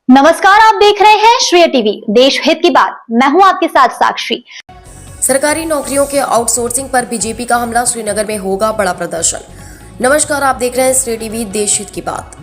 नमस्कार, आप देख रहे हैं श्रेय टीवी, देश हित की बात। मैं हूं आपके साथ साक्षी। सरकारी नौकरियों के आउटसोर्सिंग पर बीजेपी का हमला, श्रीनगर में होगा बड़ा प्रदर्शन। नमस्कार, आप देख रहे हैं श्रेय टीवी, देश हित की बात।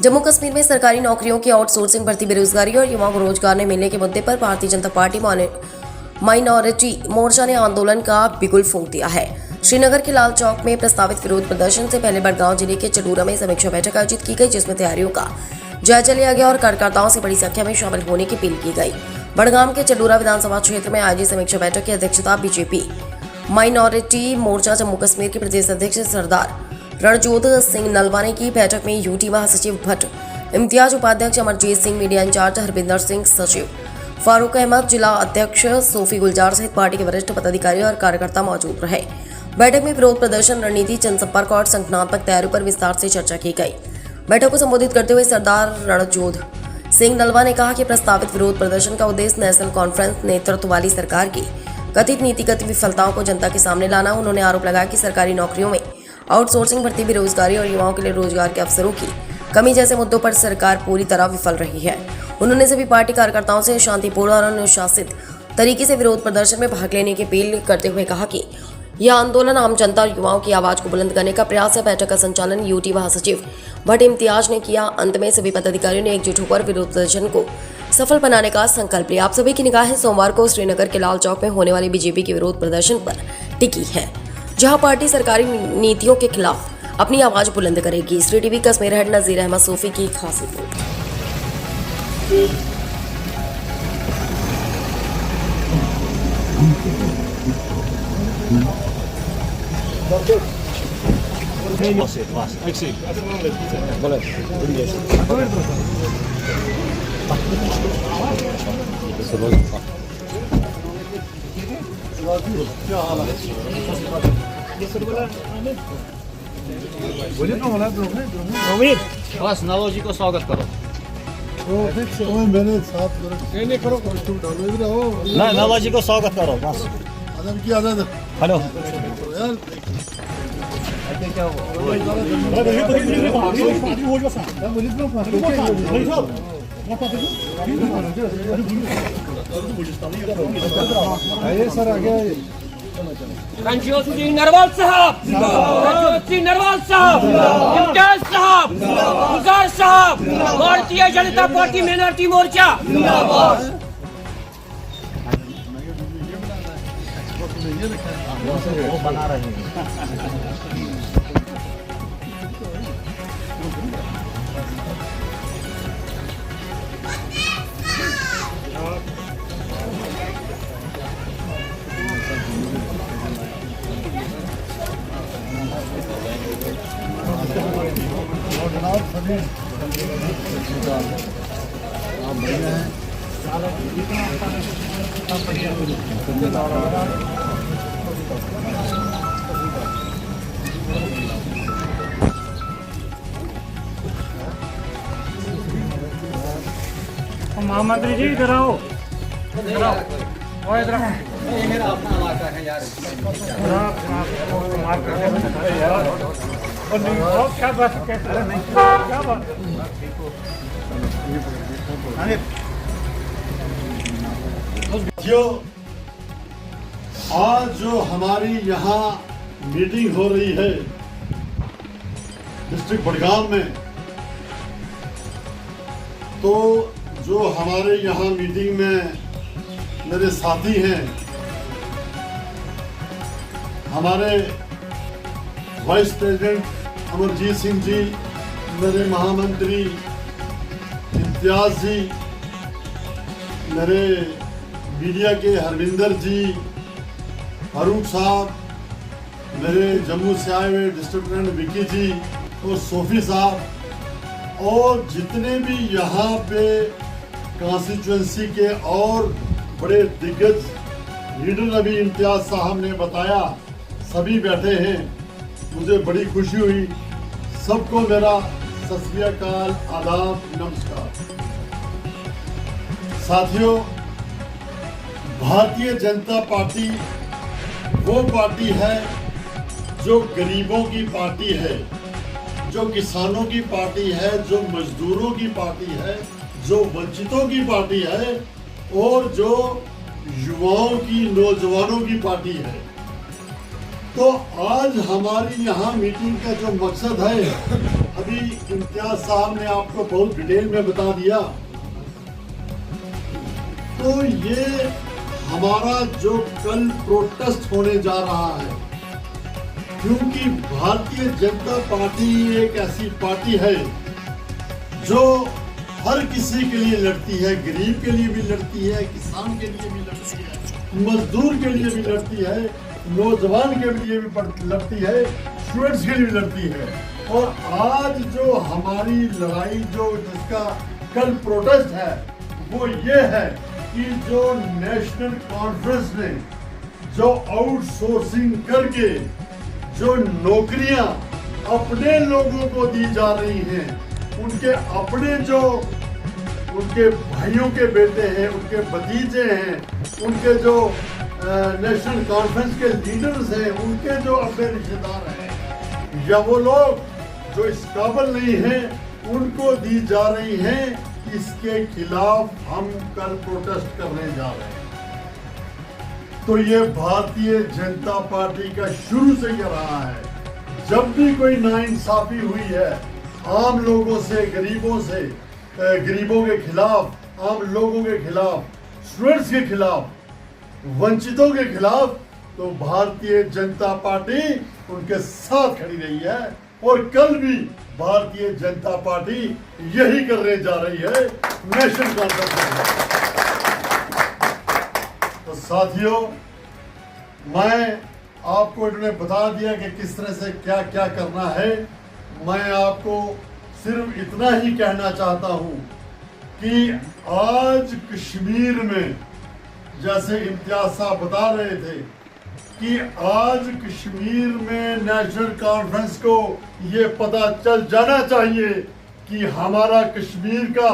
जम्मू कश्मीर में सरकारी नौकरियों की आउटसोर्सिंग, बढ़ती बेरोजगारी और युवाओं को रोजगार न मिलने के मुद्दे पर भारतीय जनता पार्टी माइनॉरिटी मोर्चा ने आंदोलन का बिगुल फूंक दिया है। श्रीनगर के लाल चौक में प्रस्तावित विरोध प्रदर्शन से पहले बड़गांव जिले के चडूरा में समीक्षा बैठक आयोजित की गई, जिसमें तैयारियों का जायजा लिया गया और कार्यकर्ताओं से बड़ी संख्या में शामिल होने की अपील की गई। बड़गाम के चडूरा विधानसभा क्षेत्र में आयोजित समीक्षा बैठक की अध्यक्षता बीजेपी माइनॉरिटी मोर्चा जम्मू कश्मीर के प्रदेश अध्यक्ष सरदार रणजोत सिंह नलवा ने की। बैठक में यूटी महासचिव भट्ट, इम्तियाज उपाध्यक्ष अमरजीत सिंह, मीडिया इंचार्ज हरबिंदर सिंह, सचिव फारूक अहमद, जिला अध्यक्ष सोफी गुलजार सहित पार्टी के वरिष्ठ पदाधिकारी और कार्यकर्ता मौजूद रहे। बैठक में विरोध प्रदर्शन रणनीति, जनसंपर्क और संगठनात्मक तैयारियों पर विस्तार से चर्चा की गई। बैठक को संबोधित करते हुए सरदार रणजोत सिंह नलवा ने कहा कि प्रस्तावित विरोध प्रदर्शन का उद्देश्य नेशनल कॉन्फ्रेंस नेतृत्व वाली सरकार की कथित नीतिगत विफलताओं को जनता के सामने लाना। उन्होंने आरोप लगाया कि सरकारी नौकरियों में आउटसोर्सिंग, बढ़ती बेरोजगारी और युवाओं के लिए रोजगार के अवसरों की कमी जैसे मुद्दों पर सरकार पूरी तरह विफल रही है। उन्होंने सभी पार्टी कार्यकर्ताओं से शांतिपूर्ण और अनुशासित तरीके से विरोध प्रदर्शन में भाग लेने की अपील करते हुए कहा कि यह आंदोलन आम जनता और युवाओं की आवाज को बुलंद करने का प्रयास है। बैठक का संचालन यूटी महासचिव भट्ट इम्तियाज ने किया। अंत में सभी पदाधिकारियों ने एकजुट होकर विरोध प्रदर्शन को सफल बनाने का संकल्प लिया। आप सभी की निगाहें सोमवार को श्रीनगर के लाल चौक में होने वाले बीजेपी के विरोध प्रदर्शन पर टिकी है, जहां पार्टी सरकारी नीतियों के खिलाफ अपनी आवाज बुलंद करेगी। Shri TV Kashmir head Nazir Ahmad Sophie की खास रिपोर्ट। बस नवो जी को स्वागत करो। मेरे साथ नहीं करो, डालो इधर आओ ना, नवो जी को स्वागत करो बस। आदम की आदत हेलो यार आइए सर, आगे आइए। रणजोत सिंह नरवाल साहब, रणजोत सिंह नरवाल साहब, इम्तियाज साहब, गुलजार साहब, भारतीय जनता पार्टी माइनॉरिटी मोर्चा बना रहे हैं। आप बढ़िया हैं। महामंत्री जी इधर आओ, इधर आओ, इधर आओ। ये मेरा अपना इलाका है यार। क्या बात है? क्या बात? आज जो हमारी यहाँ मीटिंग हो रही है डिस्ट्रिक्ट बड़गाम में, तो जो हमारे यहाँ मीटिंग में मेरे साथी हैं, हमारे वाइस प्रेसिडेंट अमरजीत सिंह जी, मेरे महामंत्री इम्तियाज जी, मेरे मीडिया के हरविंदर जी, फारूक साहब, मेरे जम्मू से आए हुए डिस्ट्रिक्ट प्रेसिडेंट विकी जी और सोफी साहब, और जितने भी यहाँ पे कॉन्स्टिट्यूएंसी के और बड़े दिग्गज लीडर अभी इम्तियाज साहब ने बताया, सभी बैठे हैं। मुझे बड़ी खुशी हुई। सबको मेरा सत श्री अकाल, आदाब, नमस्कार। साथियों, भारतीय जनता पार्टी वो पार्टी है जो गरीबों की पार्टी है, जो किसानों की पार्टी है, जो मजदूरों की पार्टी है, जो वंचितों की पार्टी है और जो युवाओं की, नौजवानों की पार्टी है। तो आज हमारी यहाँ मीटिंग का जो मकसद है, अभी इम्तियाज साहब ने आपको बहुत डिटेल में बता दिया। तो ये हमारा जो कल प्रोटेस्ट होने जा रहा है, क्योंकि भारतीय जनता पार्टी एक ऐसी पार्टी है जो हर किसी के लिए लड़ती है, गरीब के लिए भी लड़ती है, किसान के लिए भी लड़ती है, मजदूर के लिए भी लड़ती है, नौजवान के लिए भी लड़ती है, स्टूडेंट्स के लिए भी लड़ती है। और आज जो हमारी लड़ाई, जो जिसका कल प्रोटेस्ट है, वो ये है कि जो नेशनल कॉन्फ्रेंस ने जो आउटसोर्सिंग करके जो नौकरियां अपने लोगों को दी जा रही हैं, उनके अपने जो उनके भाइयों के बेटे हैं, उनके भतीजे हैं, उनके जो नेशनल कॉन्फ्रेंस के लीडर्स हैं, उनके जो अपने रिश्तेदार हैं, या वो लोग जो इस काबिल नहीं हैं, उनको दी जा रही हैं। इसके खिलाफ हम कल प्रोटेस्ट करने जा रहे हैं। तो ये भारतीय जनता पार्टी का शुरू से ही रहा है। जब भी कोई नाइंसाफी हुई है आम लोगों से, गरीबों से, गरीबों के खिलाफ, आम लोगों के खिलाफ, स्टूडेंट्स के खिलाफ, वंचितों के खिलाफ, तो भारतीय जनता पार्टी उनके साथ खड़ी रही है। और कल भी भारतीय जनता पार्टी यही करने जा रही है नेशनल कॉन्फ्रेंस में। तो साथियों, मैं आपको इन्होंने बता दिया कि किस तरह से क्या क्या करना है। मैं आपको सिर्फ इतना ही कहना चाहता हूं कि आज कश्मीर में, जैसे इम्तियाज साहब बता रहे थे कि आज कश्मीर में नेशनल कॉन्फ्रेंस को ये पता चल जाना चाहिए कि हमारा कश्मीर का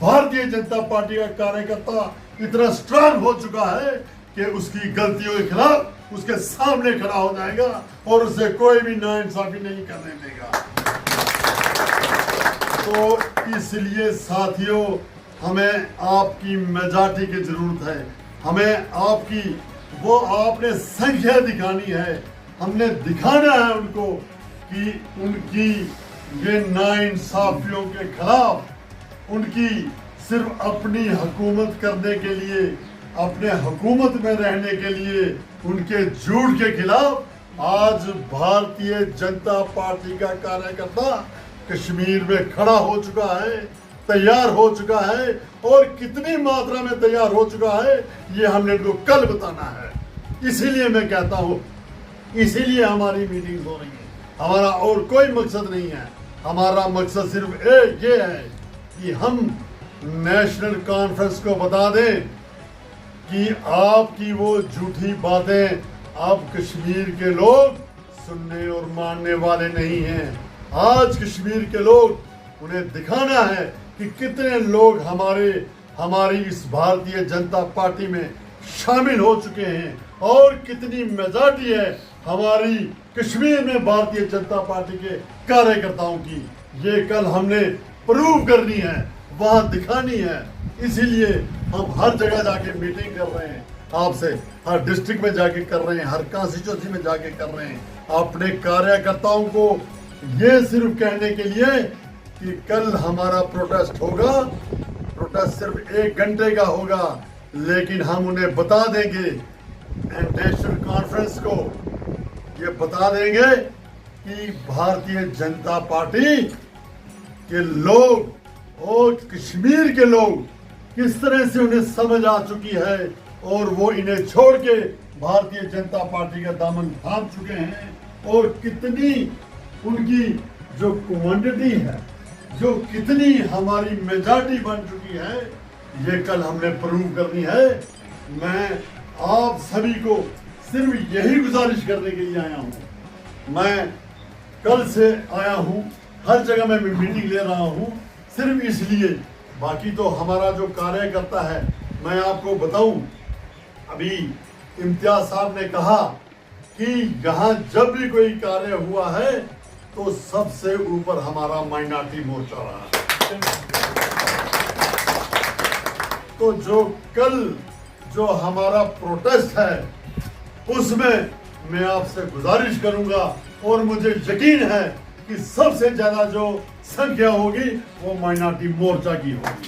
भारतीय जनता पार्टी का कार्यकर्ता इतना स्ट्रांग हो चुका है कि उसकी गलतियों के खिलाफ उसके सामने खड़ा हो जाएगा और उसे कोई भी नाइंसाफी नहीं करने देगा। तो इसलिए साथियों, हमें आपकी मेजॉरिटी की जरूरत है। हमें आपकी वो आपने संख्या दिखानी है। हमने दिखाना है उनको कि उनकी ये नाइंसाफियों के खिलाफ, उनकी सिर्फ अपनी हुकूमत करने के लिए, अपने हुकूमत में रहने के लिए, उनके झूठ के खिलाफ आज भारतीय जनता पार्टी का कार्यकर्ता कश्मीर में खड़ा हो चुका है, तैयार हो चुका है। और कितनी मात्रा में तैयार हो चुका है ये हमने इनको कल बताना है। इसीलिए मैं कहता हूं, इसीलिए हमारी मीटिंग हो रही है। हमारा और कोई मकसद नहीं है। हमारा मकसद सिर्फ एक ये है कि हम नेशनल कॉन्फ्रेंस को बता दें कि आपकी वो झूठी बातें अब कश्मीर के लोग सुनने और मानने वाले नहीं हैं। आज कश्मीर के लोग, उन्हें दिखाना है कि कितने लोग हमारी इस भारतीय जनता पार्टी में शामिल हो चुके हैं और कितनी मेजॉरिटी है हमारी कश्मीर में भारतीय जनता पार्टी के कार्यकर्ताओं की। ये कल हमने प्रूव करनी है, वहां दिखानी है। इसीलिए हम हर जगह जाके मीटिंग कर रहे हैं आपसे, हर डिस्ट्रिक्ट में जाके कर रहे हैं, हर कॉन्स्टिट्यूंसी में जाके कर रहे हैं, अपने कार्यकर्ताओं को ये सिर्फ कहने के लिए कि कल हमारा प्रोटेस्ट होगा। प्रोटेस्ट सिर्फ 1 घंटे का होगा, लेकिन हम उन्हें बता देंगे, नेशनल कॉन्फ्रेंस को ये बता देंगे कि भारतीय जनता पार्टी के लोग और कश्मीर के लोग किस तरह से उन्हें समझ आ चुकी है और वो इन्हें छोड़ के भारतीय जनता पार्टी का दामन थाम चुके हैं। और कितनी उनकी जो क्वांटिटी है, जो कितनी हमारी मेजॉरिटी बन चुकी है, ये कल हमने प्रूव करनी है। मैं आप सभी को सिर्फ यही गुजारिश करने के लिए आया हूँ। मैं कल से आया हूँ, हर जगह मैं मीटिंग ले रहा हूँ सिर्फ इसलिए। बाकी तो हमारा जो कार्यकर्ता है, मैं आपको बताऊं, अभी इम्तियाज साहब ने कहा कि यहाँ जब भी कोई कार्य हुआ है तो सबसे ऊपर हमारा माइनॉरिटी मोर्चा रहा है। तो जो हमारा प्रोटेस्ट है उसमें मैं आपसे गुजारिश करूंगा, और मुझे यकीन है कि सबसे ज्यादा जो संख्या होगी वो माइनॉरिटी मोर्चा की होगी।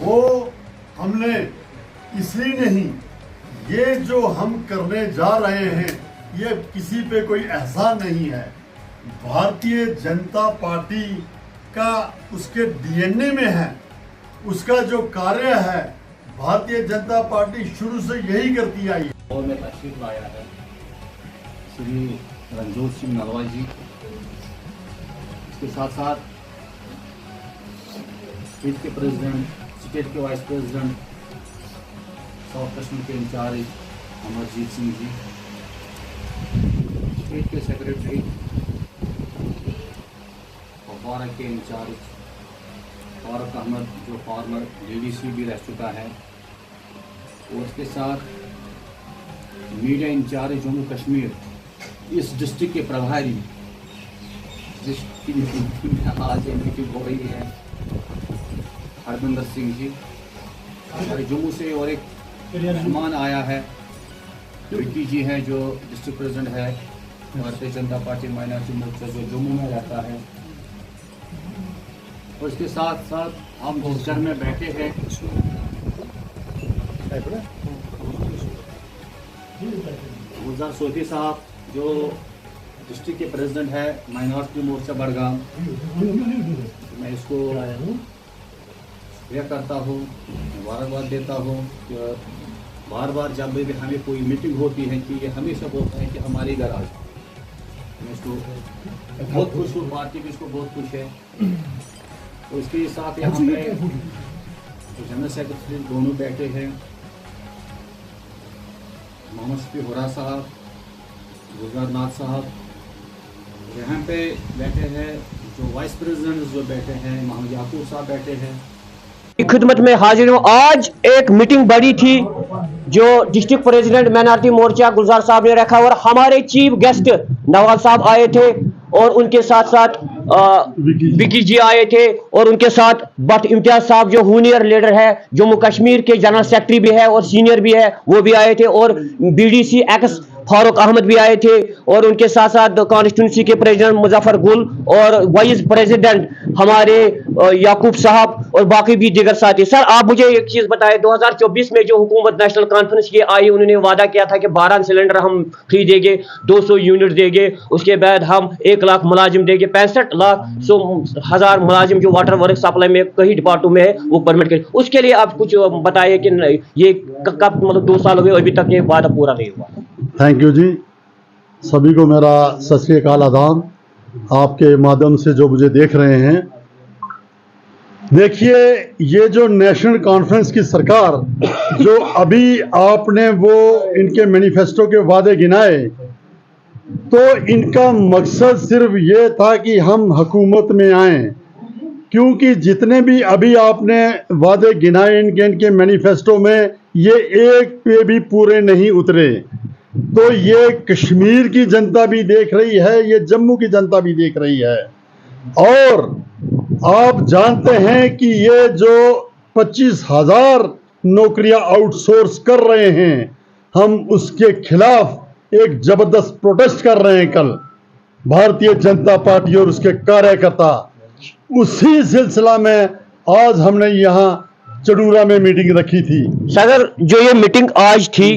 वो हमने इसलिए नहीं, ये जो हम करने जा रहे हैं ये किसी पे कोई एहसान नहीं है। भारतीय जनता पार्टी का उसके डीएनए में है, उसका जो कार्य है भारतीय जनता पार्टी शुरू से यही करती आई। और में तशरीफ लाया है श्री रणजोत सिंह नरवाल जी, इसके साथ साथ स्टेट के प्रेसिडेंट, स्टेट के वाइस प्रेसिडेंट, साउथ कश्मीर के इंचार्ज अमरजीत सिंह जी, स्टेट के सेक्रेटरी कुपवारा के इंचार्ज फारूक अहमद जो फॉर्मर डीडीसी भी रह चुका है, और उसके साथ मीडिया इंचार्ज जम्मू कश्मीर, इस डिस्ट्रिक्ट के प्रभारी जिसकी आज मीटिंग हो रही है, हरविंदर सिंह जी, हमारे जम्मू से, और एक मेहमान आया है विक्की जी है जो डिस्ट्रिक्ट प्रेसिडेंट है भारतीय जनता पार्टी माइनॉरिटी मोर्चा जो जम्मू में रहता है। और इसके साथ साथ हम जिस घर में बैठे हैं गुलजार सोती साहब जो डिस्ट्रिक्ट के प्रेसिडेंट है माइनॉरिटी मोर्चा बड़गाम, मैं इसको यह करता हूँ, मुबारकबाद देता हूँ कि बार बार जब भी हमें कोई मीटिंग होती है कि ये हमेशा बोलता है कि हमारे घर आ जाओ। मैं इसको बहुत खुश हूँ, पार्टी भी इसको बहुत खुश है। तो इसके साथ यहाँ पे जनरल सेक्रेटरी दोनों बैठे हैं, मोहम्मद शफी हुरा साहब, गुलजार नाथ साहब, यहाँ पे बैठे हैं जो वाइस प्रेसिडेंट जो बैठे हैं, मोहम्मद याकूब साहब बैठे हैं। खिदमत में हाजिर हूँ। आज एक मीटिंग बड़ी थी जो डिस्ट्रिक्ट प्रेसिडेंट माइनॉरिटी मोर्चा गुलजार साहब ने रखा, और हमारे चीफ गेस्ट नवाब साहब आए थे, और उनके साथ साथ विकी जी आए थे, और उनके साथ भट्ट इम्तियाज साहब जो जूनियर लीडर है जम्मू कश्मीर के, जनरल सेक्रेटरी भी है और सीनियर भी है, वो भी आए थे, और बीडीसी एक्स फारूक अहमद भी आए थे, और उनके साथ साथ कॉन्स्टिट्यूंसी के प्रेसिडेंट मुजफ्फर गुल और वाइस प्रेसिडेंट हमारे याकूब साहब और बाकी भी दिगर साथी। सर आप मुझे एक चीज बताएं, 2024 में जो हुकूमत नेशनल कॉन्फ्रेंस की आई, उन्होंने वादा किया था कि 12 सिलेंडर हम फ्री देंगे, 200 यूनिट देंगे, उसके बाद हम 1 लाख मुलाजिम देंगे, 65,00,000 मुलाजिम जो वाटर वर्क सप्लाई में कई डिपार्टमेंट में है वो परमिट करें। उसके लिए आप कुछ बताइए कि ये कब, मतलब 2 साल हो गए अभी तक ये वादा पूरा नहीं हुआ। थैंक यू जी, सभी को मेरा सत श्री अकाल आदाब। आपके माध्यम से जो मुझे देख रहे हैं, देखिए ये जो नेशनल कॉन्फ्रेंस की सरकार जो अभी आपने वो इनके मैनिफेस्टो के वादे गिनाए, तो इनका मकसद सिर्फ ये था कि हम हुकूमत में आएं, क्योंकि जितने भी अभी आपने वादे गिनाए इनके मैनिफेस्टो में, ये एक पे भी पूरे नहीं उतरे। तो ये कश्मीर की जनता भी देख रही है, ये जम्मू की जनता भी देख रही है, और आप जानते हैं कि ये जो 25,000 नौकरियां आउटसोर्स कर रहे हैं, हम उसके खिलाफ एक जबरदस्त प्रोटेस्ट कर रहे हैं कल, भारतीय जनता पार्टी और उसके कार्यकर्ता। उसी सिलसिला में आज हमने यहाँ चडूरा में मीटिंग रखी थी। सर जो ये मीटिंग आज थी